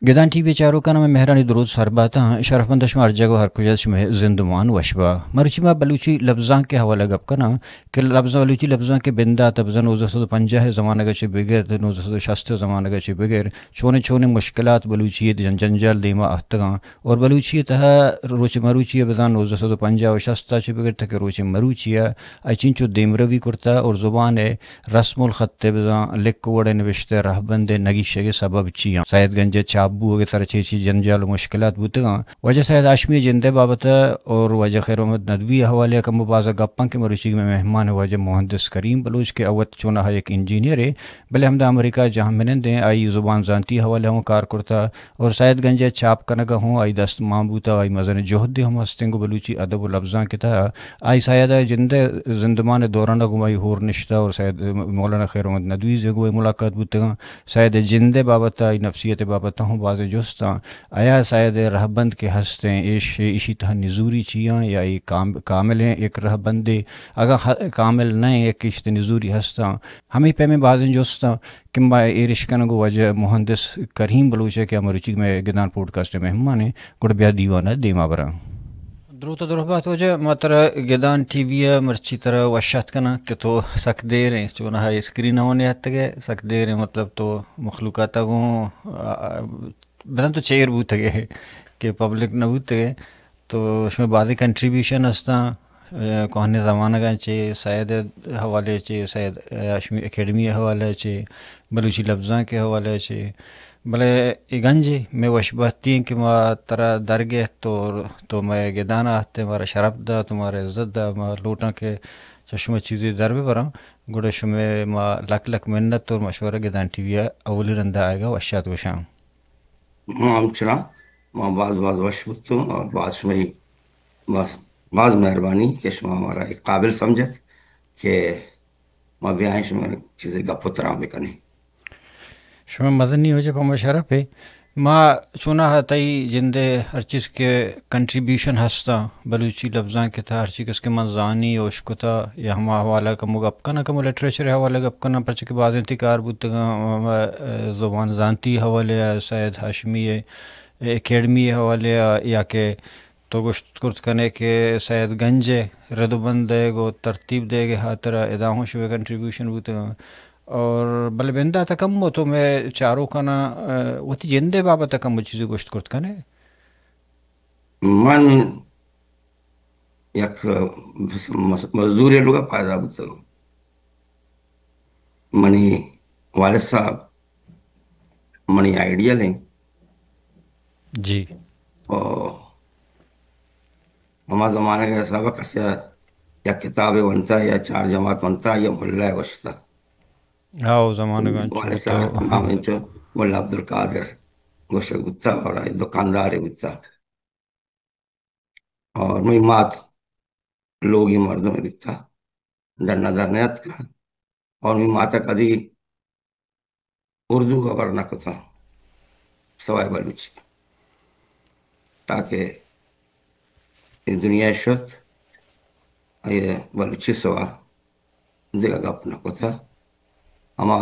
گدان T V چاروں کا نام مہرانی درود سرباتا شرف مند شمار جگہ ہر کجا شمہ زندمان وشبا مرچی ما بلوچی لفظاں کے حوالہ گپ کنا کہ لفظ بلوچی لفظاں کے بندہ تبزا 1950 زمانہ گچ بغیر 1960 زمانہ گچ بغیر چھونے چھونے مشکلات بلوچی جنجال دیما احتگاں اور بلوچی تہا روچ مروچی بزان 1950 و 60 چ بغیر تک روچ مروچی اچین چو دیمروی کرتا اور زبان رسم الخط بزان لکھ وڑے نوشتے رہبند نگیشے کے سبب چیاں سید گنج چابو کے سر چیچی جنجال و مشکلات بوتگاں وجہ سید ھاشمی جندے بابت اور واجہ خیرمد ندوی حوالے کم بازا گپاں کے مروچی میں مہمان واجہ مھندس کریم بلوچ کے اوت چونا ایک انجینئر ہے بلے ہم امریکہ جہاں منندیں آئی زبان زانتی حوالے ہوں کار کرتا اور سید گنج چاپ کنگا ہوں آئی دست مامبوتا آئی مزن جوہد ہم ہستنگ بلوچی ادب و لفظاں کے تھا آئی سید جندے زندمان دوران گمائی ہور نشتہ اور سید مولانا خیرمد ندوی سے گوئی ملاقات بوتگاں سید جندے بابت آئی نفسیت بابت ہوں بازیں جوستاں آیا سید رہبند کے ہستیں ایشی تہا نزوری چیاں یا ای کامل ہیں ایک رہبندے اگر کامل نہیں ایک اشت نزوری ہستاں ہمیں پہ میں بازیں جوستاں کمبا اے رشکن گو وجہ مہندس کریم بلوچے کے امرچی میں گدان پوڈ کاسٹ مہمان ہیں گڑ بیا دیوانہ دیما برا درو تو درو بات وجہ ماترا گدان ٹی وی مرچی طرح وشات کنا کہ تو سک دیر ہیں چونہ ہے اسکرین ہونے ہاتھ گئے سک دیر ہیں مطلب تو مخلوقات گوں بزن تو چیر بوت گئے کہ پبلک نہ بوت گئے تو اس میں بعضی کنٹریبیوشن ہستا کوہنے زمانہ گا چے سید حوالے چے سید ھاشمی اکیڈمی حوالے چے بلوچی لفظاں کے حوالے چے بلے گنج میں وشبہتی کہ ما ترا درگہ تو میں گدانا آتے مارا شرف دا تمہارے عزت دا ما لوٹاں کے چشمہ چیزیں دربے براں گوڑے شمیں ما لک لک منت اور مشورہ گدان ٹی وی اولی رندہ آئے گا وشات وشام ہم چنا ماں بعض وشبتوں اور بعض شمہی بعض مہربانی کہ شما ہمارا ایک قابل سمجھت کہ ماں بیائیں شما چیزیں گپ ترام بکنی شما مزنی ہو جب ہم شرف ہے ما چونا ہتائی جندے ہر چیز کے کنٹریبیوشن ہستا بلوچی لفظاں کے تھا ہر چیز اس کے منزانی اوشکو تھا یا ہما حوالہ کم گپ کنا کم لٹریچر حوالہ گپ کنا پرچہ کے بعض انتکار بودتگاں زبان زانتی حوالے سید ھاشمی اکیڈمی حوالے یا کہ تو گشت کرت کنے کہ سید گنج ردو بند دے گو ترتیب دے گے ہاترا اداہوں شوے کنٹریبیوشن بودتگاں اور بل بندہ تکم ہو تو میں چاروں کنا وہ تی جندے بابا تکم چیزیں گوشت کرت کنے من یک مزدوری لوگا فائدہ بودتا منی والد صاحب منی آئیڈیل ہیں جی اور ہما زمانے کے سبق سے یا کتاب بنتا یا چار جماعت بنتا یا ملا گشتا ہاں زمانے کا والد صاحب نام انچو ملا عبدالقادر گوشت بودتا اور دکاندار بودتا اور میں مات لوگی مردوں میں بودتا ڈرنا درنیت کا اور میں ماتا کدی اردو کا پڑھنا کو تھا سوائے بلوچی تاکہ اس دنیا شد یہ بلوچی سوا دیگا گپنا کو تھا ہما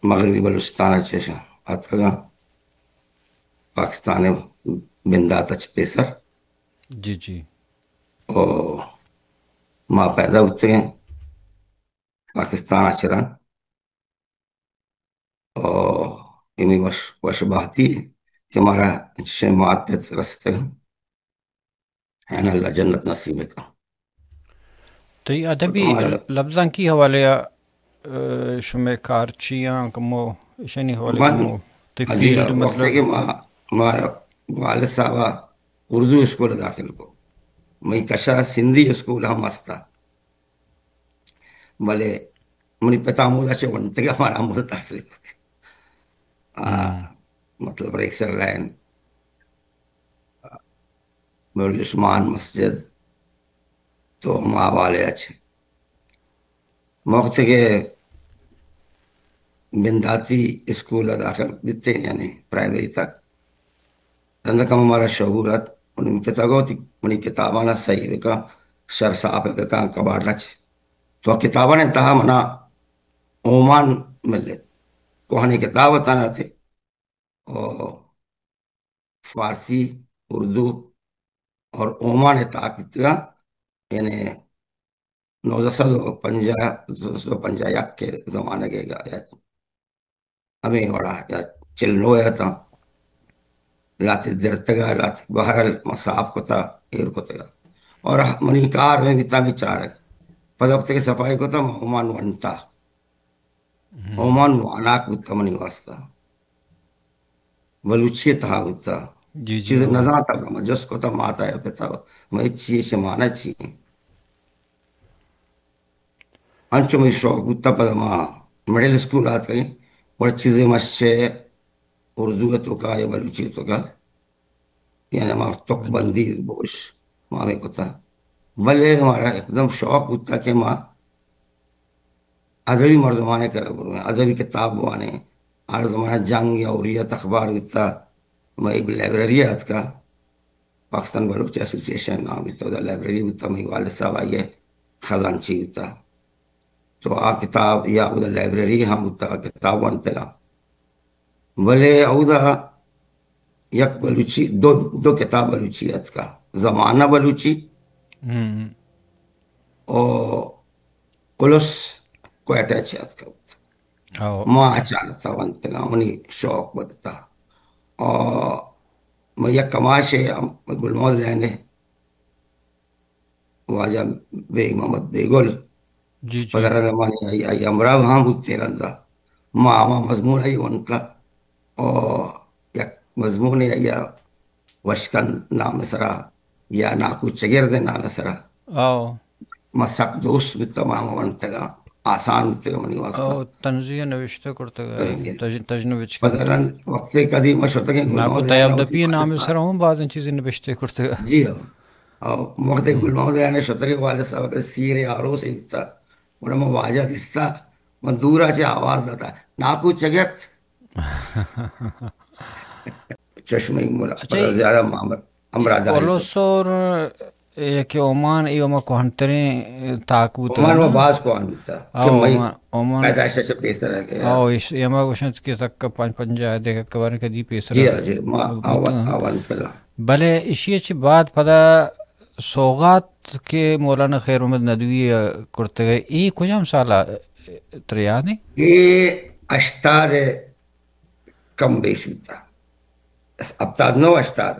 مغربی بلوچستان چیشا آتھگا پاکستان بندات اچ پیسر جی جی اور ماں پیدا ہوتے ہیں پاکستان اچران اور امی وشبہتی کہ ہمارا شمات پہ رستے ہیں اللہ جنت نصیب کا تو یہ ادبی لفظاں کی حوالے شمع کارچیاں کمو شنی حوالے کمو فیلڈ وقت ہے کہ ہمارا والد صاحبہ اردو اسکول داخل کو میں کشا سندھی اسکول ہم مستا بھلے منی پتا مولا چھے ونتے کہ ہمارا مول داخل ہوتے مطلب ریکسر لائن بلوچ عثمان مسجد تو ہم آوالے اچھے موقع کہ بنداتی اسکول داخل دیتے ہیں یعنی پرائمری تک رندکم ہمارا شعورت انہیں پتا گو تھی منی کتابانا صحیح بکا شر صاحب بکا کبارنا چھے تو کتابانا انتہا منا اومان ملت کوہنی کتاب اتانا تھے اور فارسی، اردو اور عمان طاقت کا، یعنی 1950 یک کے زمانے کے گا یا ہمیں بڑا یا چلنو یا تھا لاتی درتگا لاتی بہرل مساف کو تھا ایر کو تھا اور منی کار میں بھی تھی چارک پد وقت کے صفائی کو تھا عمان ونتا عمان واناک بتا منی واسطہ بلوچی تھا بتا جی جی چیز او نظر تھا جس کو تھا ماتا ہے پتا میں چیز سے مانا چاہیے انچو میں شوق بتا پدا ماں مڈل اسکول آتا گئی اور چیزیں مچھے اردو تو کا یا بلوچی تو کا یعنی ماں تک بندی بوش ماں میں کو تھا بلے ہمارا ایک دم شوق ہوتا کہ ماں ادبی مردمانے کرے بولے ادبی کتاب وانے ہر زمانہ جنگ یا اوریت اخبار ہوتا میں ایک لائبریری ہے کا پاکستان بلوچ ایسوسیشن نام ہوتا لائبریری ہوتا میں والد صاحب آئیے خزانچی ہوتا تو آ کتاب یا ادھر لائبریری ہم ہوتا کتاب ونتے گا بلے اودا یک بلوچی دو کتاب بلوچیت کا زمانہ بلوچی اور پلس کو اٹیچیت کا او ماں اچانتا ونتے گا منی شوق بدتا اور میں یک کماشے گلمول لینے واجہ بیگ محمد بیگل جی جی پدر زمانی آئی امراو ہاں بودتے رندا ماں مضمون آئی ونتا اور یک مضمون آئی وشکن نام سرا یا ناکو چگرد نام سرا او مسک دوست بھی تمام ونتگا آسان بودتگا منی واسطہ او تنزیہ نوشته کرتے تجنبچ کرتے پدرن وقت قدیم شدگیں ناکو گلمول تیاب لینا ہوتی دپی والد نام صاحب سر ہوں بعض چیزیں نوشته کرتے جی ہاں اور وقت گلمول لینا شدگیں والد صاحب کے سیر آرو سے ہوتا بڑا میں واجہ دستا میں دورا سے آواز دیتا ناکو چگت چشمہ اچھا پر زیادہ امراداری کو پولوس اور کہ عمان ایوما کوہنترین تاکوت عمان میں نا بعض کو آنتا کہ او مئی عمان پیدائش سے پیسر رہ گیا او اس یما گوشت کے تک پنجا دیکھ کبر کدی پیسر جی ہاں جی ماں آوان پلا بلے اسی چ بعد پدا سوغات کے مولانا خیر محمد ندوی کرتے گئے ای کجام سالہ تریاد ہے یہ اشتاد کم بیش ہوتا ابتاد نو اشتاد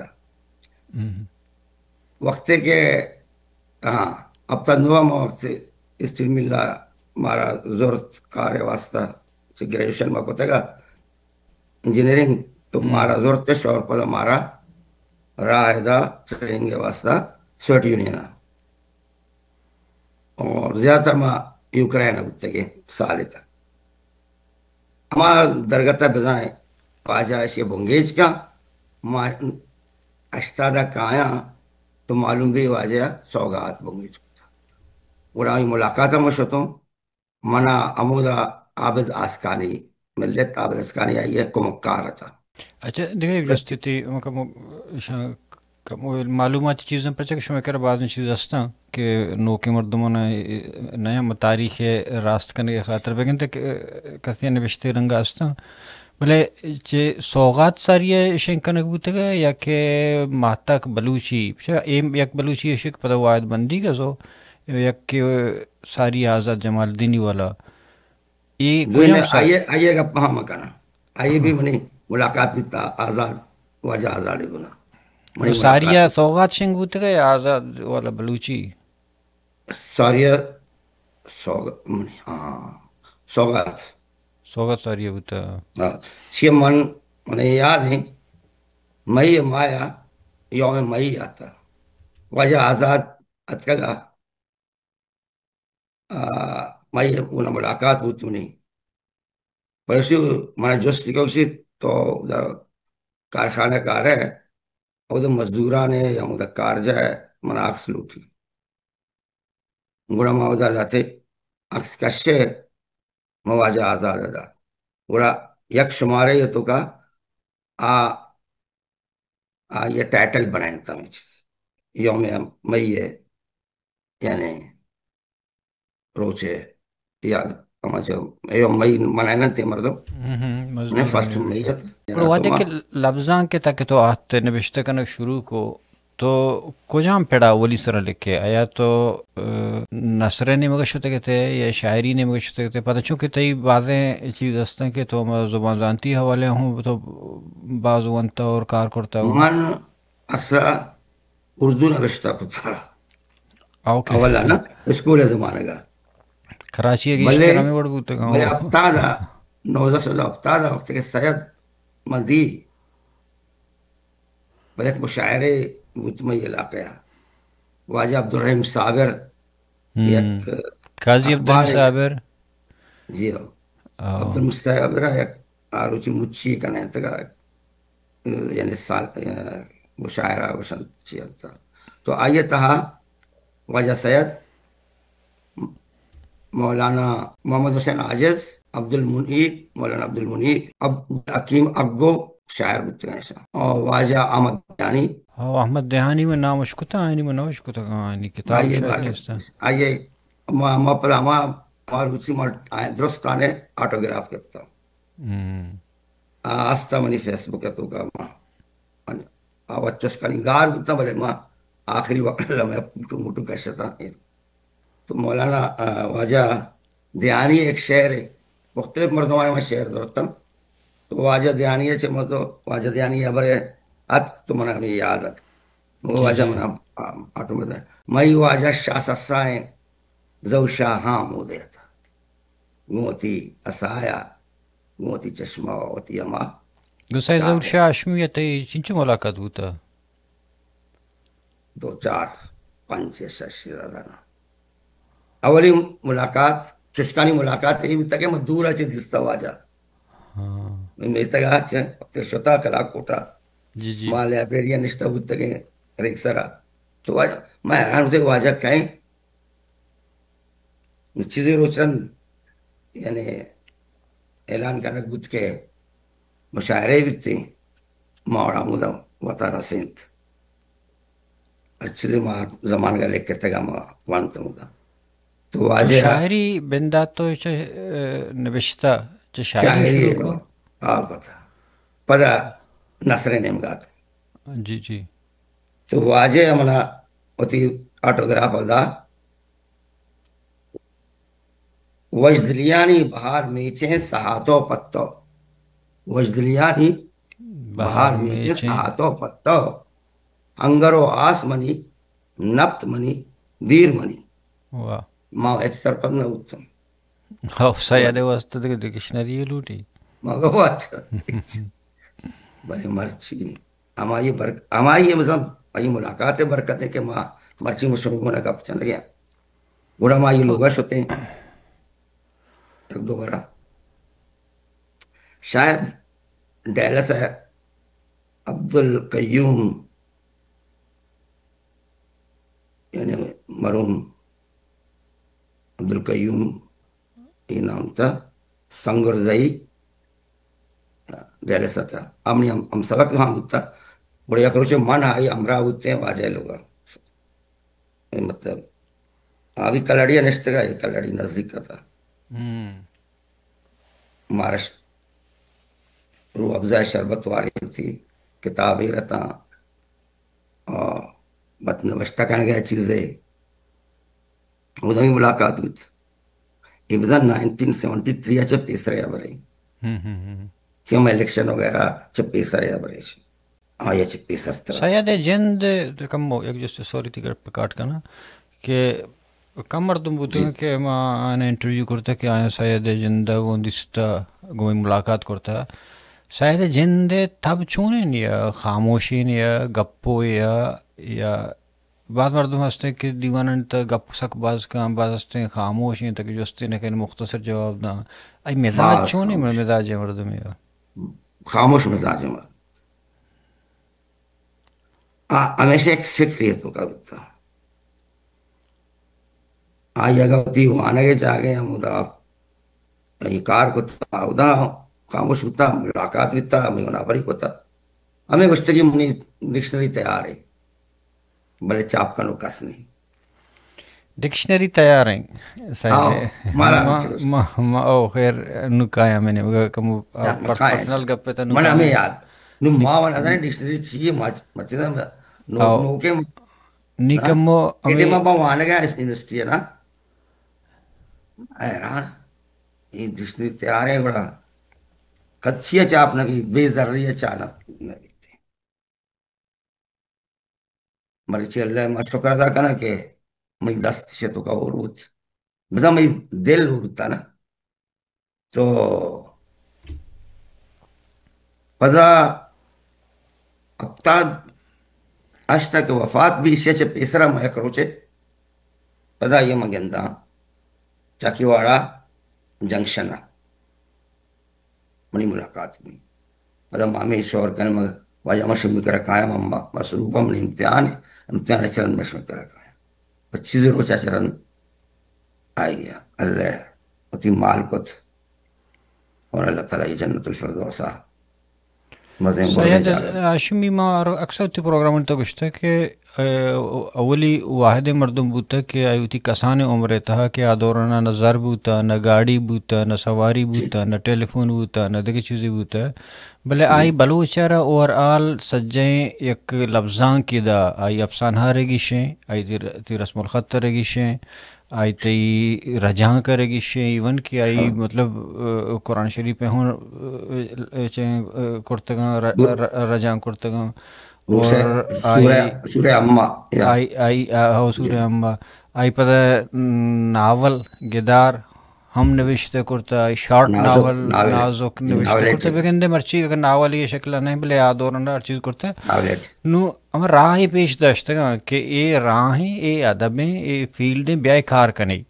وقت کے ہاں ابتاد نو وقت استلم اللہ مارا ضرورت کار واسطہ گریجویشن میں کوتے گا انجینئرنگ تو مارا ضرورت ہے شور پدا مارا راہ دا ٹریننگ واسطہ سویٹ یونین اور زیادہ تر میں یوکرائن ہوتے گے سال تک ہمارا درگتہ بزائیں واجہ ایسی بنگیج کا ماں اشتادہ کایا تو معلوم بھی واجہ سوگات بنگیج کو تھا وہاں ملاقات میں شتوں منا عمودہ عابد آسکانی ملت عابد آسکانی آئی ہے کمکار تھا اچھا دیکھیں جستی تھی معلوماتی چیزیں پر چک شما کر بعض چیز ہستا کہ نوکے مردمان نیا تاریخ راست کرنے کے خاطر بگن تک کہتے ہیں نوشتے رنگا ہستا بلے چے سوغات ساری شنکنک بوتے گا یا کہ ماتک بلوچی یک بلوچی شک پتہ واحد بندی کا زو یک کہ ساری آزاد جمال دینی والا یہ دونے کجام سا آئیے گا پہاں مکانا آئیے بھی منی ملاقات بھی تا آزاد واجہ آزادی گنا منی ساریہ ملاقات بھی سوغات شنگ بوتے گا یا آزاد والا بلوچی ساریہ منی ہاں سوگات سوغات ساریہ بوتا چھ منی یاد ہیں مئی مایا یوم مئی آتا واجہ آزاد اتکگا مئی انہیں ملاقات ہوتی نہیں پر اسی میں جوست لکھا اسی تو کارخانہ کار ہے اور مزدوران ہے یا مدہ کارجہ ہے من آکس لوٹی گوڑا ماودا لاتے عکس کشے مواجہ آزاد ادا گوڑا یک شمارے یہ تو کا یہ ٹائٹل بنائیں تھا میں یوم مئی ہے یعنی روچے یاد اما جو ایو مئی منائنن تے مردم میں فرسٹ مئی اور وعدے کے لفظاں کے تک تو آتے نوشتہ کنک شروع کو تو کجام پیڑا ولی سر لکھے آیا تو نثرے نے مگر شتے کہتے یا شاعری نے مگر شتے کہتے پتہ چونکہ تئی بازیں چیز ہستیں کہ تو زبان زانتی حوالے ہوں تو بعض ونتا اور کار کرتا ہوں من اصلا اردو نوشتہ کو تھا اوکے اولا نا اسکول زمانے کا کراچی کی بلے اشترا میں وڑ بوتے بلے ابتادا نوزہ سوزہ ابتادا وقت کے سید مندی بلے ایک مشاعرے بوتمئی علاقہ واجہ عبدالرحیم صابر کی ایک قاضی عبدالرحیم صابر جی ہو عبدالرحیم صابر ایک آروچی مچھی کا نیتگا یعنی مشاعرہ وشن چیلتا تو آئیے تہا واجہ سید مولانا محمد حسین عاجز عبد المنیب مولانا عبد المنیب حکیم اگو شاعر بچے ہیں اور واجہ احمد دیانی احمد دیانی میں نام اشکتا آئینی میں نام اشکتا آئینی کتاب آئیے ما پلا ما اور اسی ما درست آنے آٹوگراف کرتا ہوں آستا منی فیس بک تو کا ما بچوش کا نگار بتا بلے ما آخری وقت میں پوٹو موٹو کشتا تو مولانا واجہ دیانی ایک شعر ہے مختلف مردمان میں شعر درستم تو واجہ دیانی ہے چھ تو واجہ دیانی ہے برے ات تو منہ ہمیں یاد رکھ وہ واجہ منہ آٹو میں دے مئی واجہ شاہ سسائیں زو شاہ ہاں مو دیتا گوتی اسایا گوتی چشمہ ہوتی اما گسائی زور شاہ ھاشمی تے چنچو ملاقات ہوتا 2-4-5 شیرادانا اولی ملاقات چشکانی ملاقات ہے بھی تک میں دورا چھ دستا واجہ میں میتگا چھ شتا کلا کوٹا ماں لائبریریا نشتا بود تک ریک سرا تو واجہ میں حیران ہوتے واجہ کہیں چیزیں روچن یعنی اعلان کرنے بود کے مشاعرے بھی تھے ماورا مودا وطارا سینت اچھی دے ماں زمان کا لکھ کے تگا ماں وانتا مودا تو واجہ شاعری بندہ تو نوشتہ شاعری شروع کو آگا تھا پدا نصر نمگات جی جی تو واجہ منا ہوتی آٹوگراف ادا وجدلیانی بہار میچیں سہاتو پتو وجدلیانی بہار میچیں سہاتو پتو انگرو آس منی نبت منی بیر منی ماں ایک سرپد میں ہوتا ہوں سیادے واسطہ ڈکشنری لوٹی مگوات بڑی مرچی ہماری مطلب یہ ملاقات برکت ہے کہ ماں مرچی مشروع ہونے کا پچھن گیا گوڑا ماں یہ لوگش ہوتے ہیں ایک دو برا شاید ڈیلس ہے عبدالقیوم یعنی مرحوم عبدالقیوم یہ نام تھا سنگرزئی ڈیلس تھا ہم سبق وہاں ہوتا بڑے اکروچ من آئی امرا ہوتے ہیں واجہ لوگا مطلب ابھی کلڑی نشتے گا یہ کلڑی نزدیک کا تھا مہاراشٹر روح افزا شربت واری تھی کتابیں رہتا اور نوشتہ کرنے گیا چیزیں ادھر بھی ملاقات ہوئی تھی ابزن 1973 اچھا پیس رہے برے کیوں الیکشن وغیرہ چھ پیس رہے برے ہاں یہ چھ پیس رہتا سید جند کم ایک جیسے سوری تھی کاٹ کا نا کہ کم مردم بوتے ہیں کہ میں آنے انٹرویو کرتا کہ آیا سید جند گوندستا گوئی ملاقات کرتا سید جند تب چونین یا خاموشین یا گپو یا بعض مردم ہستے کہ دیوانن تا گپ سک باز کام باز ہستے خاموش ہیں تاکہ جوستے نے کہ مختصر جواب دا ای مزاج چونی مزاج مردم یا خاموش مزاج مردم ہمیشہ ایک فکریتوں کا بتا آئی اگوتی وانا کے جاگے ہم ادا یہ کار کو تا ادا خاموش ہوتا ملاقات بھی تا ہمیں منابری کو تا ہمیں گشتگی منی ڈکشنری تیار ہے بلے چاپ کا نکس نہیں ڈکشنری تیار ہیں آؤ سائے مارا او خیر نکایا میں نے کم پرسنل گپ پہ من ہمیں نکایا یاد نو ما وانا تھا ڈکشنری چاہیے مچنا نو کے نکمو ایٹے ہمیں ماں وہاں گیا یونیورسٹی ہے نا حیران یہ ڈکشنری تیار ہے بڑا کچھی چاپ نہ کی بے ضروری چانا مریچی اللہ ما شکر ادا کنا کہ میں دست سے تو کا عروت بزا میں دل اڑتا نا تو پدا افتاد اشتا کہ وفات بھی اسے پیسرا میں کروچے پدا یہ مگندہ چاکی واڑا جنکشن منی ملاقات میں پدا مامی شور کرنے مگر واجہ مشہور کرا کھایا ماما مصروفہ من امتحان چرن مشہور کرا کھایا 25 روچہ چرن آئی گیا اللہ اتی مال کت اور اللہ تعالیٰ یہ جنت الفردوسا مزیں بردے سید جاگا ہاشمی ما اکثر تی پروگرام تو گشتا کہ اولی واحد مردم بوتا کہ آیوتی کسان عمر تھا کہ آدورنا نہ زر بوتا نہ گاڑی بوتا نہ سواری بوتا نہ ٹیلی فون بوتا نہ دیگر چیزیں بوتا بلے آئی بلوچارا اوور آل سجیں یک لفظاں کی دا آئی افسانہ رگیشیں آئی تی رسم الخط رگیشیں آئی تی رجاں کا رگیشیں ایون کی آئی مطلب قرآن شریف پہ ہوں کرتگاں رجاں کرتگاں اور سورہ اما سورہ امبا آئی پتہ ناول گدار ہم نوشتہ کرتا آئی شارٹ ناول نازک نوشتہ کرتا بگندے مرچی اگر ناول یہ شکل نہیں بلے یاد اور ہر چیز کرتا نو ہمیں راہ ہی پیش داشتا گا کہ اے راہیں اے ادبیں اے فیلڈیں بیائی کار کنی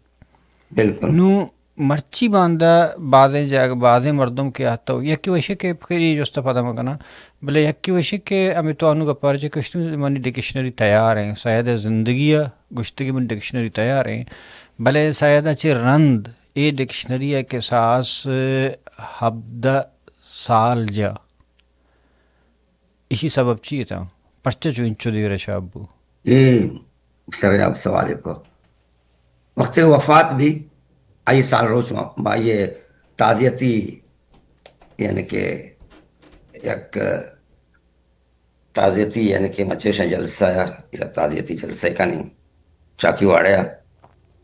نو مرچی باندھا بازیں جاگ بازیں مردم کے آتا ہو یکی ویشے کہ پھر یہ جوستا پتا مکنا بلے یکی ویشے کہ ہمیں تو آنو گپار جے کشتوں منی ڈکشنری تیار ہیں سایدہ زندگیہ گشتگی من ڈکشنری تیار ہیں بلے سایدہ چے رند اے ڈکشنری ہے کہ ساس ہبدہ سال جا اسی سبب چیئے تھا پشتے جو انچو دیگر شابو یہ سر جاب سوالے کو وقت وفات بھی آئی سال روز با یہ تعزیتی یعنی کہ ایک تعزیتی یعنی کہ مچیشن جلسہ یا تعزیتی جلسہ کا نہیں چاکی واڑیا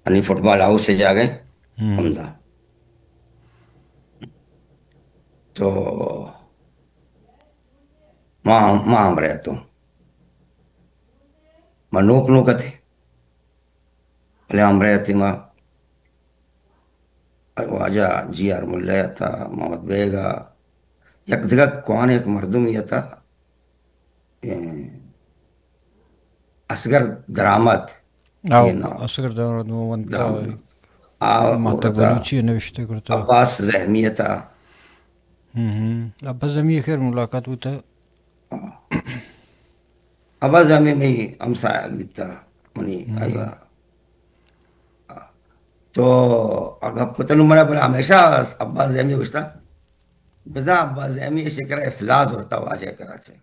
انی فٹ بال ہاؤس سے جا گئے حمدہ تو ماں ہم رہے تو میں نوک نوکا تھے بلے ہم رہے تھے ماں واجہ جی آر ملیہ تھا محمد بیگا یک جگہ کون ایک مردم یہ تھا اصغر درآمد اصغر درآمد بلوچی نوشتے کرتا عباس زحمیہ تھا عباس زحمیہ خیر ملاقات ہوتا عباس زحمیہ میں ہم سایہ دیتا منی آئیوہ تو اگر پتہ نو منا بلا ہمیشہ عباس زحمیہ گوشتا بزا عباس زحمیہ شکر اصلاح دورتا واجہ کرا چھے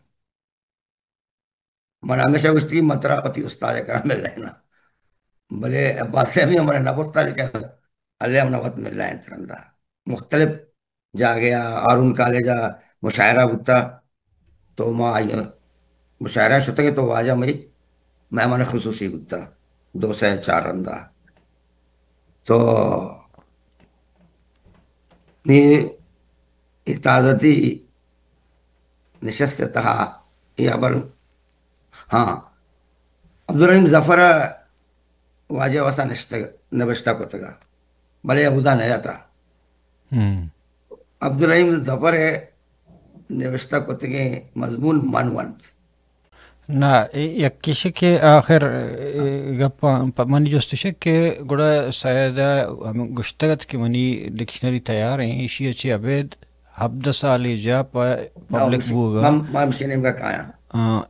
من ہمیشہ گوشتی مطرح پتی استاد کرا مل رہے نا بلے عباس زحمیہ من نبوتا لیکن اللہ من نبوت مل رہے ترندہ مختلف جا گیا آرون کالجہ مشاعرہ بتا تو ماں آئیہ مشاعرہ شتا کہ تو واجہ میں من خصوصی بتا 2 سے 4 رندہ تو اتازتی نشست تہا یا بر ہاں عبدالرحیم ظفر واجہ واسا نبشتہ کو تگا بلے ابودا نیا تھا عبدالرحیم ظفر نوشتہ کو تگے مضمون منونت نہ یک کسی کے آخر گپا منی جوستشے کہ گوڑا سایدہ گشتگت کی منی ڈکشنری تیار ہیں اسی اچھی عبید ہبدہ سالی جا پبلک بوگا مامشینیم کا کھایا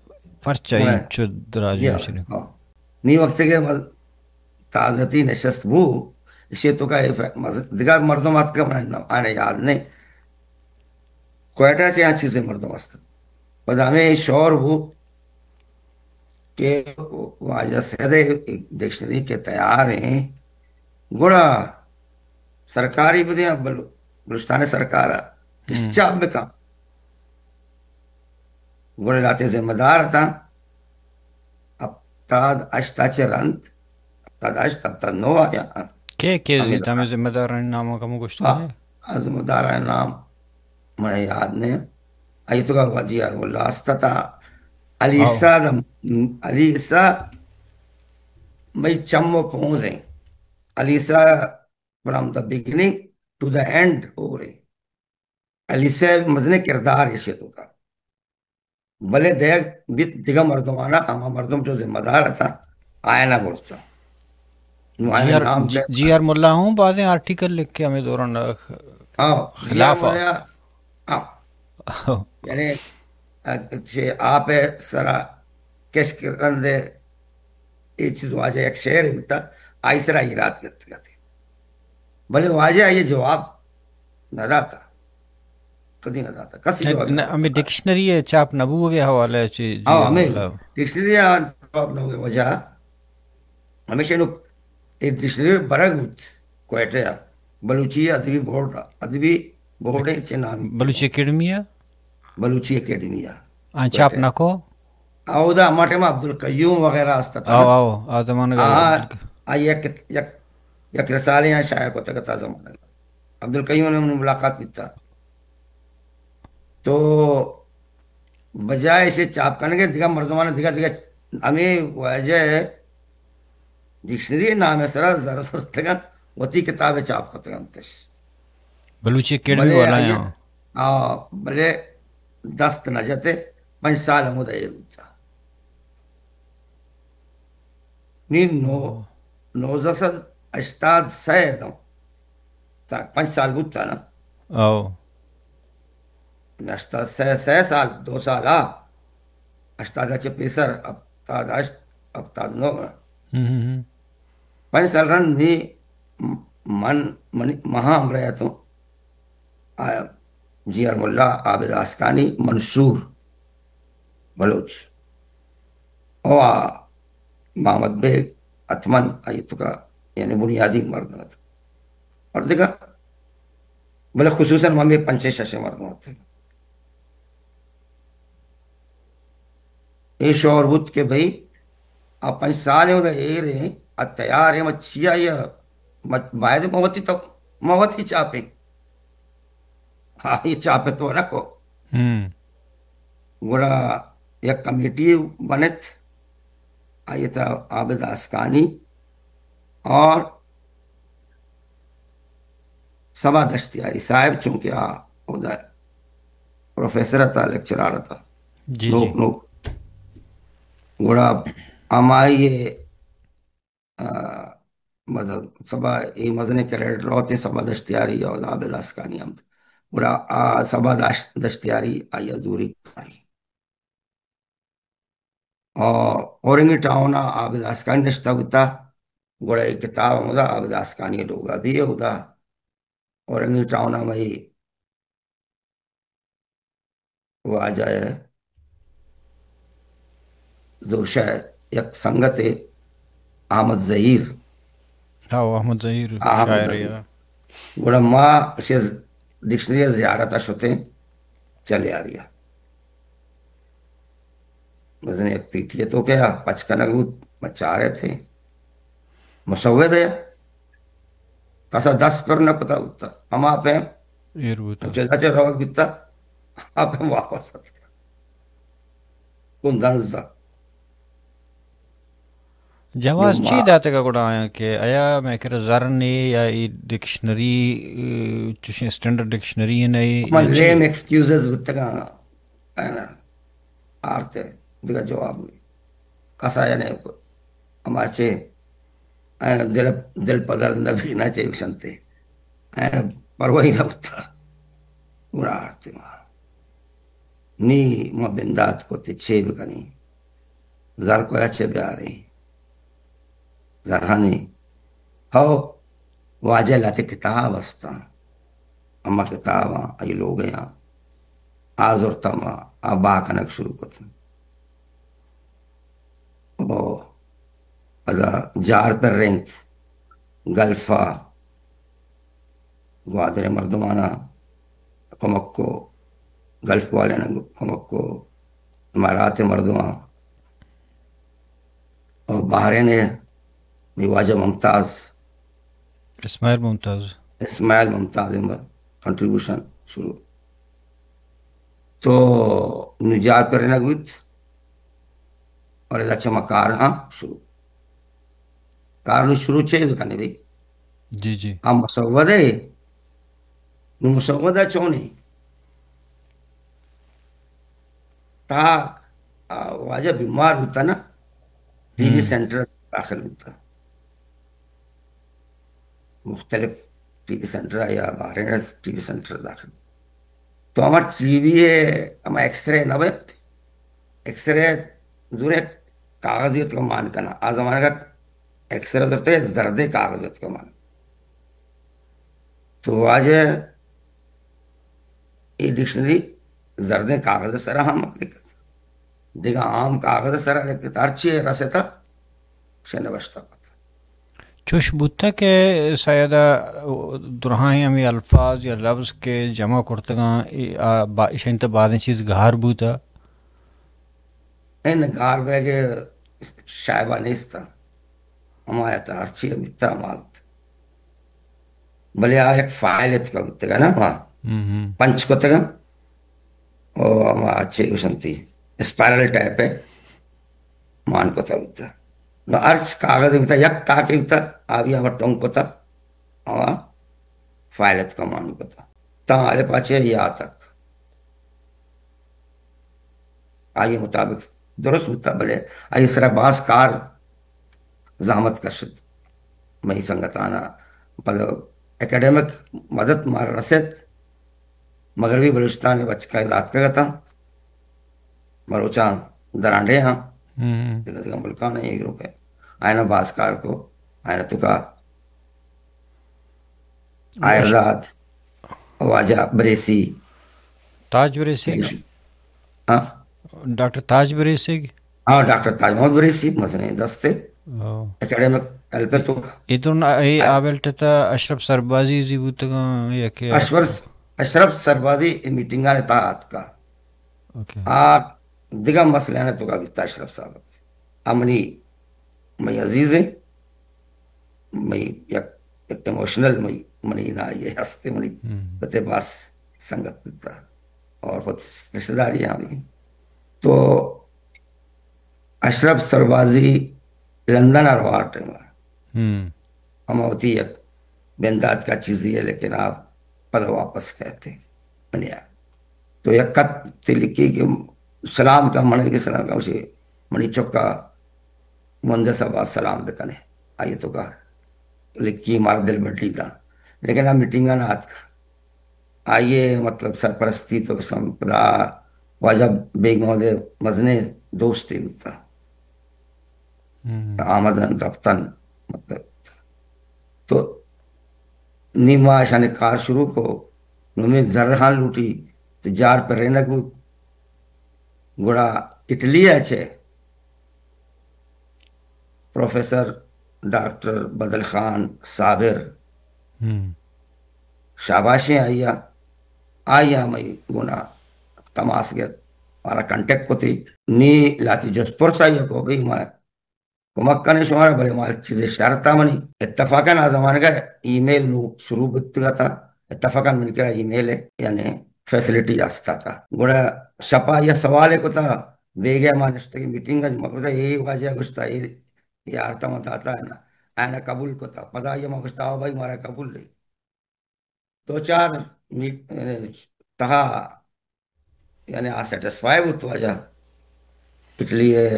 پرچہ انچو دراجی مشینیم نی وقت کے تازتی نشست بو اسی تو کا دیگر مردمات کا آنے یاد نہیں کوئٹہ چاہیے اچھی سے مردم است پس ہمیں شور ہو کہ واجہ سیدے ڈکشنری کے تیار ہیں گوڑا سرکاری بدیا بلوچستان سرکار کس چاپ میں کام گوڑے لاتے ذمہ دار تھا ابتاد اشتا چرند ابتاد اشتا ابتاد نو آیا کہ زیتا میں ذمہ دار ناموں کا مگوشت ہے ذمہ دار نام میں یاد نہیں آئی تو کا وزیر اللہ استتا علیسا علیسا میں چمو پہنچ رہے علیسا from the beginning to the end ہو رہے علیسا مزنے کردار یہ تو کا بلے دیکھ بیت دیگا مردمانا ہما مردم جو ذمہ دار تھا آئینہ گوشتا جی آر مولا ہوں بازیں آرٹیکل لکھ کے ہمیں دوران خلاف یعنی آپ سرا کش کرن دے یہ چیز واجہ ایک شعر ہوتا آئی سرا ایراد کرتے تھے بلے واجہ یہ جواب نہ داتا کدی نہ داتا کسی جواب ہمیں ڈکشنری ہے چاپ نبو کے حوالے ہمیں ڈکشنری جواب نہ ہوگے وجہ ہمیشہ ایک ڈکشنری برگ کوئٹے بلوچی ادبی بورڈ چنام بلوچی اکیڈمی بلوچی اکیڈمی چاپ نہ کو او دا ہمارے میں عبد القیوم وغیرہ آستا تھا یک رسالے ہیں شاعر کو تکتا زمانہ عبد القیوم نے انہیں ملاقات بھی تھا تو بجائے اسے چاپ کرنے کے دیگا مردمان دیگا ہمیں واجہ ڈکشنری نام ہے سرا ضرورت تھا وتی کتابیں چاپ کرتے ہیں بلوچی اکیڈمی والا یہاں بلے دست نہ جاتے 5 سال ہمیں دا یہ ہوتا نوزسد اشتاد سید تاک 5 سال بودتا نا اشتاد 6 سال 2 سال اشتاد اچھے پیسر ابتاد اشت ابتاد 9 5 سال رن نی مہام رہے تو جی آر مولا عابد آسکانی منصور بلوچ او مھمد بیگ اتمن آئیتو کا یعنی بنیادی مرد تھا اور دیکھا بلے خصوصاً ہمیں 5-6 مرد ہوتے تھے اے شور بود کہ بھئی آپ 5 سال ہو گئے اے رہے تیار ہے مچھیا یا باید موتی تو موتی چاپیں یہ چاپے تو نہ کو گوڑا یک کمیٹی بنت آئی تھا عابد آسکانی اور سبا دشتیاری صاحب چونکہ ادھر پروفیسر تھا لیکچرار تھا نوک گوڑا ہمائی مطلب سبا یہ مزنے کریڈر ہوتے سبا دشتیاری اور عابد آسکانی ہم گوڑا سبا دشتیاری آئی ازوری کاری اور اورنگی ٹاؤنا عابد آسکانی نشتا ہوتا گوڑا ایک کتاب ہوتا عابد آسکانی لوگا بھی ہوتا اورنگی ٹاؤنا میں وہ آ جائے زوشہ یک سنگت احمد ظہیر احمد ظہیر شاعر گوڑا ماں اسے ڈکشنری زیارت اشوتے چلے آ رہا مزنے ایک پیٹیے تو کیا 55 بچا رہے تھے مسود ہے کسا 10 پر نہ پتا ہوتا ہم آپ ہیں چلتا روک بیتا آپ ہیں واپس آتا کندنزا جواز چی داتے کا گوڑا آیا کہ آیا میں کہہ رہا زرنی یا ڈکشنری چوشیں سٹینڈرڈ ڈکشنری نہیں ہمان لیم ایکسکیوزز بتا گا آرتے دیکھا جواب میں کسا یا نہیں ہمارے دل پدر نبی نہ چاہیے سنتے پرواہی نہ ہوتا گوڑا آرتے ماں نی مبندات کو تے چھے بکنی زر کو اچھے بیاری زرہانی ہو واجہ لاتے کتاب استا اما کتاب آئی لوگ ہیں آزور تما آبا کنک شروع کرتے ادا جار پر رینت گلفا گوادر مردمانہ کمکو گلف والے نے کمکو امارات مردمان اور بحرین نے واجہ ممتاز اسماعیل ممتاز کنٹریبیوشن شروع تو نجار پر نگوت اور ادا چما کار ہاں شروع کار شروع چاہیے کہنے بھائی جی جی ہم مسودہ مسودہ چونے تا واجہ بیمار ہوتا نا ٹی وی سینٹر داخل ہوتا مختلف ٹی وی سینٹر یا باہر ٹی وی سینٹر داخل تو ہمارا ٹی وی ہے ہمارا ایکس رے نوت ایکس رے دور کاغذیت کا مان کرنا آج ہمارے کا ایکس رے ہوتے زردے کاغذیت کا مان تو آج یہ ڈکشنری زردے کاغذ سرا ہم لکھت دیکھا عام کاغذ سرا لکھت ہرچی رسے تھا شنہ بشتا پتا چوش بوتا کہ سیدہ درہائیں ہمیں الفاظ یا لفظ کے جمع کرتگاں شنت بعضیں چیز گھار بوتا این گھار بیگے شائبہ نیستا ہمایا تا ہرچی بیتا مالت بلے ایک فائلت کا بیتا گا نا وہاں پنچ کو تگا اور ہمارا اچھے اسنتی اسپائرل ٹائپ ہے مان کو تا بیتا نو ارچ کاغذ بیتا یک کاکے بیتا آبی ہمارا ٹونگ کو تا ہمارا فائلت کا مان کو تا تا آلے پاچے یا تک آئیے مطابق درست ہوتا بلے آئیے سرا باس کار زھمت کشت مئی سنگتانا اکیڈیمک مدد مار رسد مغربی بلوچستان بچ کا علاق کا تھا مروچان درانڈے ہاں ملکان ہے یہ گروپ ہے آئینہ باس کار کو آئینہ تکا آئرزاد واجہ بریسی تاج بریسی ہاں ڈاکٹر تاج بریسی ہاں ڈاکٹر تاج محمد بریسی مثلا دستے اکیڈیمک ایلپے تو ادھر ای آبلٹتا اشرف سربازی زی بوتگاں یا کہ اشرف سربازی میٹنگاں نے تاعت کا دیگا مسئلہ نے تو کا بیتا اشرف صاحب امنی میں عزیز ہے میں یک ایموشنل میں منی نا یہ ہستے منی بتے باس سنگت بیتا اور بہت رشتہ داری ہیں تو اشرف سربازی لندن اور وارٹ ہم ہوتی ہے بنداد کا چیز ہے لیکن آپ پل واپس کہتے بنیا تو یک خط لکھی کہ سلام کا منی کے سلام کا اسے منی چکا مھندس آباد سلام دکنے آئیے تو کہا لکھی ہمارا دل بٹی کا لیکن آپ میٹنگا نہ ہاتھ کا آئیے مطلب سرپرستی تو سمپدا واجہ بیگ مہودے مزنے دوستی ہوتا آمدن رفتن مطلب تو نیما شان کار شروع کو نومی زرخان لوٹی تو جار پر رہنا کو گوڑا اٹلی اچھے پروفیسر ڈاکٹر بدل خان صابر شاباشیں آئیا میں گنا تماس گیا ہمارا کنٹیکٹ کو تھی نی لاتی جس پر سائیہ کو بھئی میں کمکہ نے شمارا بلے مال چیزیں شارتا منی اتفاقاً آزمان کا ای میل نو شروع بکتا تھا اتفاقاً من کرا ای میل ہے یعنی فیسلیٹی آستا تھا گوڑا شپا یا سوالے کو تھا بیگیا مانشتا کی میٹنگ ہے مقصد یہی واجہ گشتا یہ آرتا مت آتا ہے نا آئینہ قبول کو تھا پدا یہ مقصد آو بھائی مارا قبول لئی دو چار تہا یعنی آ سیٹسفائی ہوت واجہ اس لیے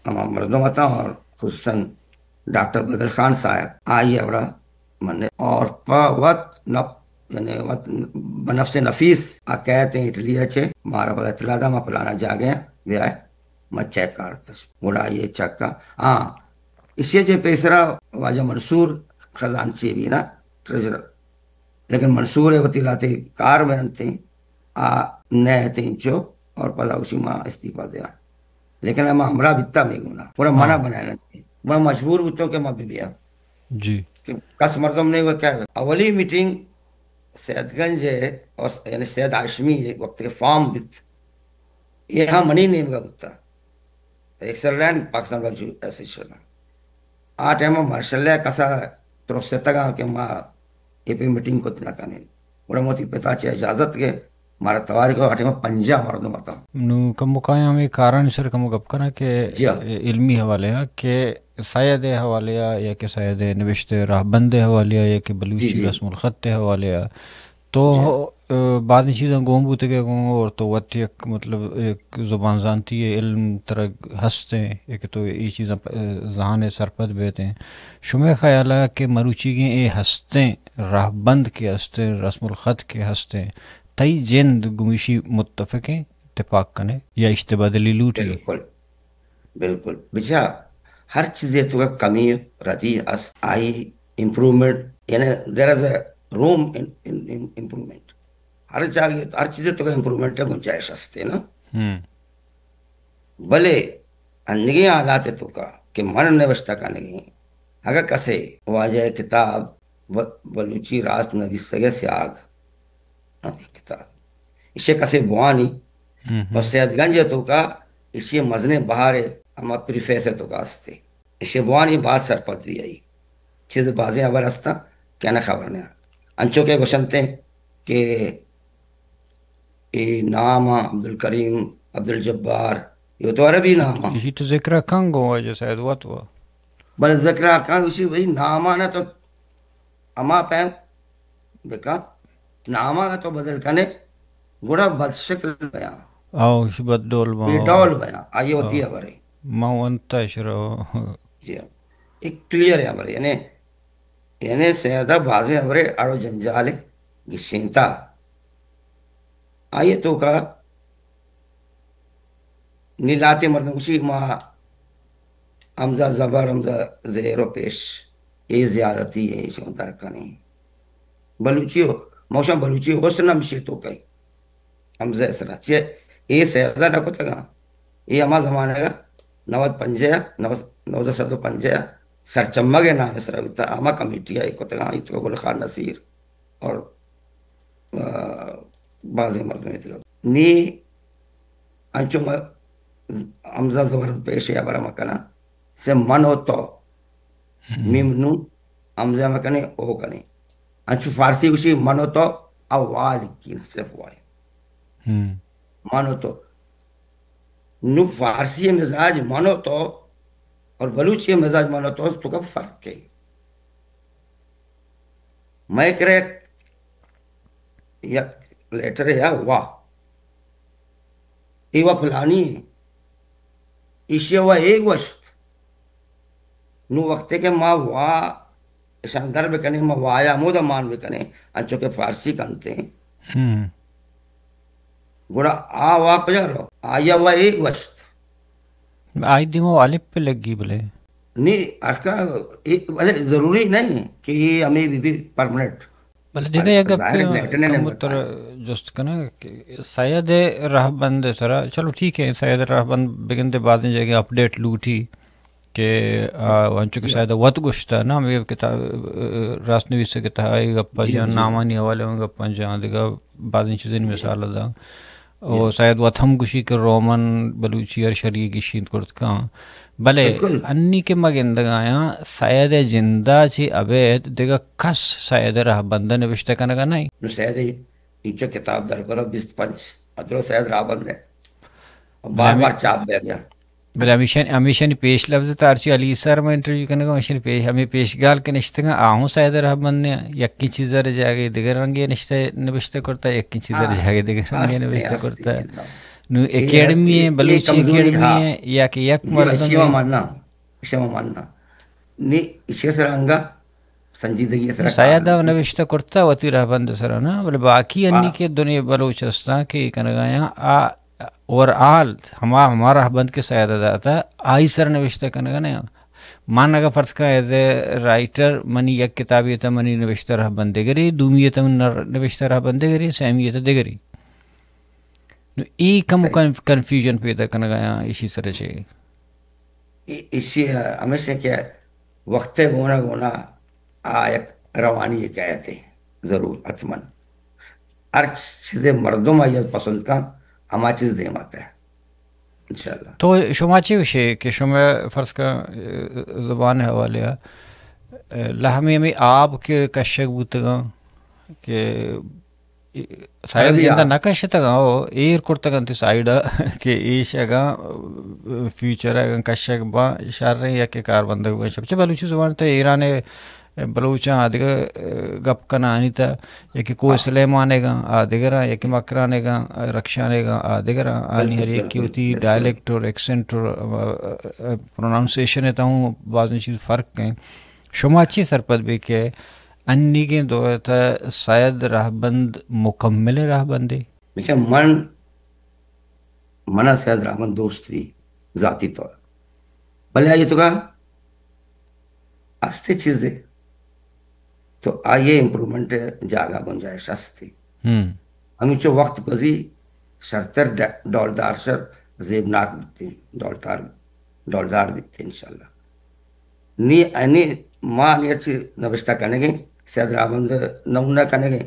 ہمارا مردم آتا اور خصوصاً ڈاکٹر بدل خان صاحب آئیے اور من اور پا وقت یعنی وقت بنفس نفیس آ کہتے ہیں اٹلی اچھے مارا پتا اطلاع دا میں پلانا جا گیا بھی آئے میں چیک کرتا گوڑا یہ چیک کا ہاں اسی چے پیسرا واجہ منصور خزانچی بھی نا ٹریجرر لیکن منصور ہے وطیلاتی کار میں انتے نئے تین چو اور پدا اسی ماں استعفیٰ دیا لیکن ہم ہمرا بتا میں گنا پورا منع بنانا میں مجبور ہوتا ہوں کہ میں بھی بیا جی کہ کس مردم نہیں وہ کیا اولی میٹنگ سید گنج ہے اور یعنی سید ھاشمی ہے وقت کے فارم بت یہاں منی نیم کا بتا ایکسر لینڈ پاکستان بلوچی ایسوسیشن آ ٹائم مارشل کسا تو سے تگا کہ ماں اے پی میٹنگ کو اتنا کنے بڑا موتی پتا چاہے اجازت کے مارا تواری کو آٹے میں پنجا مردوں بتا نو کم مقایا ہمیں کارانی سر کم گپ کرنا کہ جی ہاں علمی حوالے کہ سید حوالے یا کہ سید نوشت راہ بند حوالے یا کہ بلوچی رسم الخط حوالے تو بعض چیزیں گوم بوتے گئے گوں اور تو وقت ایک مطلب ایک زبان زانتی ہے علم طرح ہنستے ہیں ایک تو یہ چیزیں ذہان سرپد بیتے ہیں شمع خیال ہے کہ مروچی کے یہ ہنستے راہ بند کے ہنستے رسم الخط کے ہنستے تئی جند گمیشی متفقیں اتفاق کنے یا اشتبادلی لوٹی بالکل بالکل بچا ہر چیز تو کا کمی رہتی اس آئی امپروومنٹ یعنی دیر از اے روم امپروومنٹ ہر جگہ ہر چیز تو کا امپروومنٹ ہے گنجائش ہستے نا بھلے انگی حالات تو کا کہ من نوشتہ کا نہیں اگر کسے واجہ کتاب بلوچی راست نبی سگے سے آگ کتاب اسے کسے بوانی اور سید گنج تو کا اسے مزنے بہارے ہم پریفیس تو کا ہستے اسے بوانی بات سرپت بھی آئی چیز بازیں ابر ہستا کیا نہ خبر نہیں انچو کے گوشنتے کہ نام عبد الکریم عبد الجبار یہ تو عربی نام اسی تو ذکر کنگ ہوا جو شاید وقت ہوا بل ذکر کنگ اسی وہی نام آنا تو اما پہم بکا نام آنا تو بدل کنے گوڑا بدشکل بیان آو بد ڈول بے ڈول بیان آئی ہوتی ہے برے ماونتا شرو جی ایک کلیئر ہے برے یعنی سیدہ بازیں برے اڑو جنجالے گشنتا آئیے تو کا نیلاتے مردم اسی ماں حمزہ زبر حمزہ زہر و پیش یہ زیادتی ہے اس میں ترکہ نہیں بلوچی ہو موشم بلوچی حسن مشی تو کئی حمزہ اسرا چیئے یہ سیدہ نکو تگا یہ ہما زمانے گا نوت پنجیا نوزہ صدو پنجیا سرچمگ نام اسرا بیتا ہما کمیٹی آئی کو تگا ایتو گل خان نصیر اور بازیں مردمی تگا نی انچو حمزہ زبر پیش یا برا مکنا سے من ہو تو میم نون حمزہ مکنے او کنے انچو فارسی کسی من ہو تو اوال کی صرف وائے من ہو تو نو فارسی مزاج من ہو تو اور بلوچی مزاج من ہو تو کا فرق ہے میں کرے یک لیٹر یا واہ ایوہ پلانی ہے ایشی ہوا ایک وشت نو وقتے کے ماں واہ شاندر بکنے ماں وایا مودا مان بکنے انچو کے فارسی کنتے ہیں گوڑا آ واہ پجا رو آیا ہوا ایک وشت آئی دیمو عالب پہ لگی بلے نہیں ارکا ضروری نہیں کہ یہ ہمیں بھی پرمنٹ بلے دیکھا یا گپ کمتر جست کنا سید راہ بند سرا چلو ٹھیک ہے سید راہ بند بگندے بعض جگہ اپڈیٹ لوٹی کہ وانچو کے شاید وط گشتا نا ہمیں کتاب راست نویس سے کتا آئی گپا جہاں نامانی حوالے ہوں گپا جہاں دیکھا بعض چیزیں مثال دا اور شاید وط ہم گشی کے رومن بلوچی اور شریع کی شید کرت کہاں بلے انی کے مگندگایا سید جندہ چی عبید دیکھا کس سید راہ بندہ نوشتہ کنگا نہیں نو سید انچو کتاب در کرو 25 ادرو سید راہ بند ہے بار بار چاپ بے گیا بلے ہمیشہ نی پیش لفظ تارچی علی سر میں انٹرویو کرنے گا ہمیشہ پیش ہمیں پیش گال کے نشتے گا آہوں سید راہ بند نے یکی چیز رہ جاگے دیگر رنگی نشتے نوشتہ کرتا ہے یکی چیز رہ جاگے دیگر رنگی نوشتہ کرتا ہے نو اکیڈمی ہے بلوچی اکیڈمی ہے یا کہ یک مردم ہے شما ماننا نی اسے سر انگا سنجیدگی سر سیادہ نوشتہ کرتا وطی راہ بند سر نا بلے باقی انی کے دنیا بلوچستان کے کنگایا اور آل ہمارا راہ بند کے سیادہ داتا آئی سر نوشتہ کنگا نہیں مانا کا فرض کا ہے رائٹر منی یک کتابی تا منی نوشتہ راہ بندے گری دومیتا من نوشتہ راہ بندے گری سیمیتا دے گری ای کم کنفیوژن پیدا کرنا گیا اسی طرح سے اسی ہمیشہ کیا وقت گونا گونا آیک روانی کہتے ضرور حتمن ہر چیز مردم آئی پسند کا ہما چیز دے ماتا ہے انشاءاللہ. تو شما چی وشے کہ شما فرض کا زبان حوالے لہمی ہمیں آب کے کشک بوتگا کہ سائد زندہ نہ کشتگا ہو ایر کرتگا تی سائڈا کہ ایش اگا فیوچر اگا کشک با شار رہے یا کہ کار بندگ با شب چھ بلوچی زبان تا ایران بلوچاں آدھگا گپ کنا آنی تا یا کہ کوئی سلیمانے گا آدھگرا یا کہ مکرانے گا رکشانے گا آدھگرا آنی ہر ایک کی ہوتی ڈائلیکٹ اور ایکسنٹ اور پروناؤنسیشن ہے تا ہوں بعض چیز فرق ہیں. شما اچھی سرپد بھی کہ انی کے دور تھا شاید راہ بند مکمل راہ بندے مثلا منا شاید راہ بند دوست بھی ذاتی طور بھلے آئیے تو کہا آستے چیزیں تو آئیے امپرومنٹ جاگا گنجائش آستی ہمیں چو وقت گزی شرطر ڈولدار شر زیبناک بیتے ڈولدار بیتے انشاءاللہ نی اینی ماں نی اچھی نوشتہ کرنے گئے سید رابند نمونہ کرنے گئے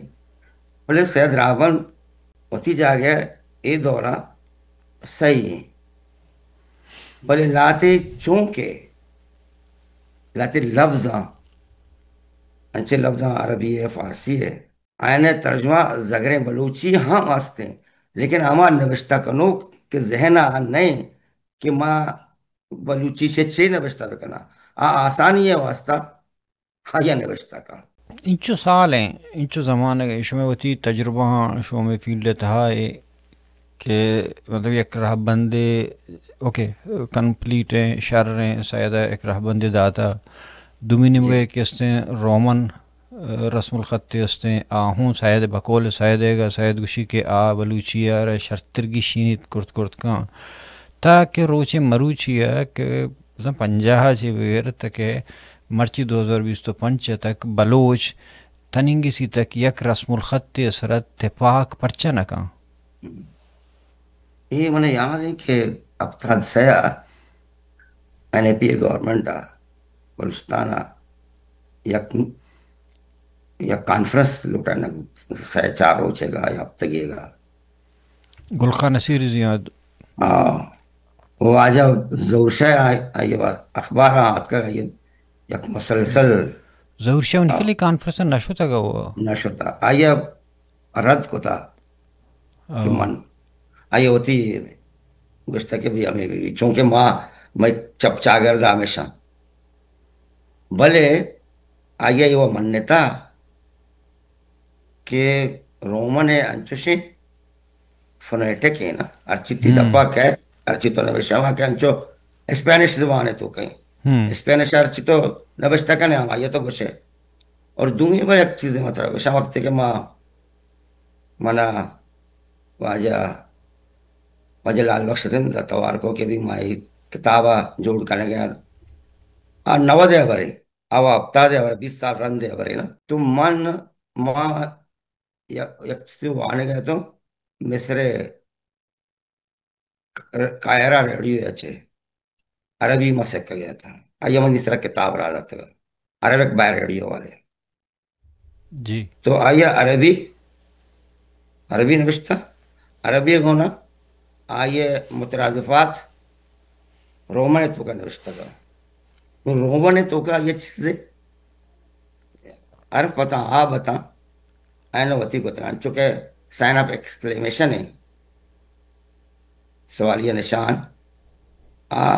بولے سید رابند ہوتی جا گیا اے دورہ صحیح ہے بولے لاتے چونکہ لاتے لفظاں انچے لفظاں عربی ہے فارسی ہے آئین ترجمہ زگریں بلوچی ہاں واسطے ہیں لیکن ہمارا نوشتہ کنو کہ ذہن نہیں کہ ماں بلوچی سے چھ نوشتہ بکنا آسانی ہے واسطہ ہاں یا نوشتہ کا انچو سال ہیں انچو زمانہ گئے شو میں ہوتی تجربہ ہاں شو میں فیلڈ تھا ہے کہ مطلب ایک راہ بندے اوکے کمپلیٹ ہیں شر ہیں سیدہ ایک راہ بندے داتا دومینی مگے کہ اس نے رومن رسم الخط اس نے آہوں سید بکول سید گا سید گشی کے آ بلوچی آر شرطرگی شینیت کرت کرت کان تاکہ روچے مروچی ہے کہ پنجاہ سے بغیر تک مرچی 2025 تک بلوچ تننگی سی تک یک رسم الخط اثرت تپاک پرچہ نکاں یہ منہ یاد ہے کہ اب تحت سیا این اے پی گورنمنٹ بلوچستان یا کانفرنس لوٹانا سیا 4 روچے گا یا اب تگے گا گلخان نصیر زیاد واجہ زہور شاہ آئیے اخبار آت کا یک مسلسل ظہور شاہ ان کے لیے کانفرنس نشوتا گا ہوا نشوتا آئیے رد کو تھا کہ من آئیے ہوتی گشتہ کہ بھی ہمیں بھی چونکہ میں چپ چاگرد ہمیشہ بھلے آئیے وہ منتا کہ رومن ہے انچوشی فنیٹک ہے نا ارچیتی دپا کہ ارچی تو نوشتہ وہاں کہ انچو اسپینش زبان ہے تو کہیں اسپینش ارچی تو نوشتہ کا نہیں آئیے تو گوشے اور دنیا پر ایک چیزیں مطلب گوشہ وقت کہ منا واجہ لال بخش دن توار کو کہ بھی مائی کتابہ جوڑ کرنے گیا 9 دے برے او ہفتہ دے برے 20 سال رن دے برے نا تو ماں یک چیز وانے گئے تو مصر قاہرہ ریڈیو ہے اچھے عربی میں سکھ گیا تھا آئیے من اس طرح کتاب رہا تھا عربک باہر ریڈیو والے جی تو آئیے عربی نوشتہ عربی ہونا آئیے مترادفات رومن تو کا نوشتہ کا رومن تو کا یہ چیزیں عرب بتا بتا این وتی کو تران چونکہ سائن اپ ایکسکلیمیشن ہے سوالیہ نشان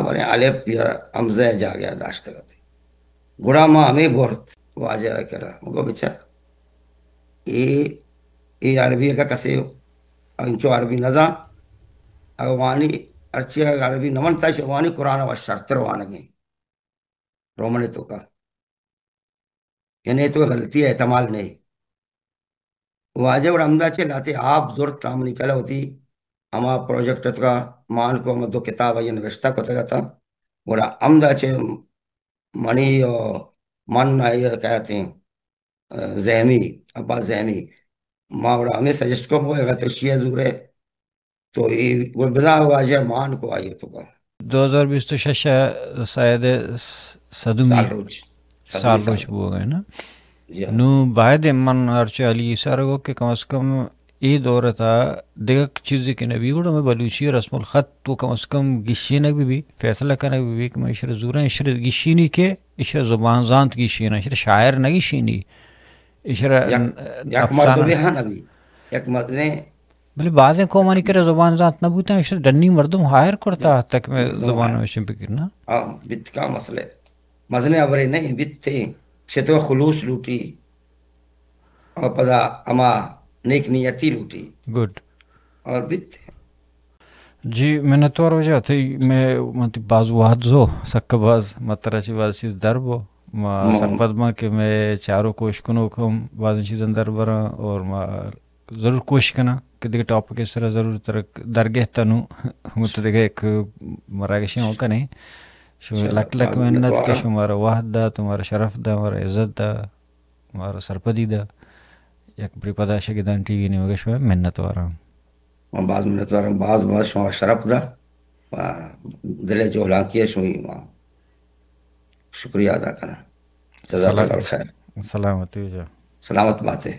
بنے الف یا حمزہ جا گیا داشت کرتی گڑا ماں ہمیں بورت واجہ کر رہا مگو بچہ یہ عربی کا کسے انچو عربی نظام اوانی ارچی عربی نمن تا شوانی قرآن و شرطر وانگی رومن تو کا یعنی تو غلطی ہے احتمال نہیں واجہ اور حمدہ چھے لاتے آپ زور تام نکلا ہوتی ہما پروجیکٹ کا مان کو ہم 2 کتاب یہ نوشتہ کو تگا تھا اور حمدہ چھے منی اور من آئیے کہتے ہیں زہمی ابا زہمی ماں اور ہمیں سجسٹ کو ہوئے گا تو شیعہ زور ہے تو یہ وہ بنا واجہ مان کو آئی تو کا 2026 شاید صدمی سال روز سال 7 روش سال بو گئے نا. جی ہاں. نو باید من ارچ علی سارگو کہ کم از کم ای دور تھا دیکھ چیز کہ نبی گوڑا میں بلوچی رسم الخط تو کم از کم گشینک بھی فیصلہ کرنک بھی کہ میں اشر زورا اشر گشینی کے اشر زبان زانت گشینا اشر شاعر نہ گشینی اشر یک مرد افسانہ بھی ہاں نبی یک مرد نے بلے بازیں کو مانی کرے زبان زانت نہ بوتا اشر دنی مردم ہائر کرتا تک میں مردم ہے زبان میں شمپکرنا. بت کا مسئلہ مزنے ابرے نہیں بت تھے شتو خلوص لوٹی اور پدا اما نیک نیتی لوٹی گڈ. اور بت تھے. جی میں نے تو وجہ تھی میں مت باز واحد زو سک باز مترچی باز چیز دربو ما سرپد ما کہ میں چاروں کوشش کنو کم بعض چیز اندر برا اور ما ضرور کوشش کنا کہ دیکھ ٹاپک اس طرح ضرور ترک درگہ تنو تو دیکھ ایک مراکشی ہو کنے شو لک لک محنت کہ شمارا واحد دا تمہارا شرف دا ہمارا عزت دا ہمارا سرپدی دا یک بری پدا گدان ٹی وی نے مگا شو محنت وارا بعض منت وارم بعض شما شرف دا دل جولان کیا شوئی شکریہ ادا کرنا. جزاک اللہ خیر. سلامتی. سلامت بات ہے.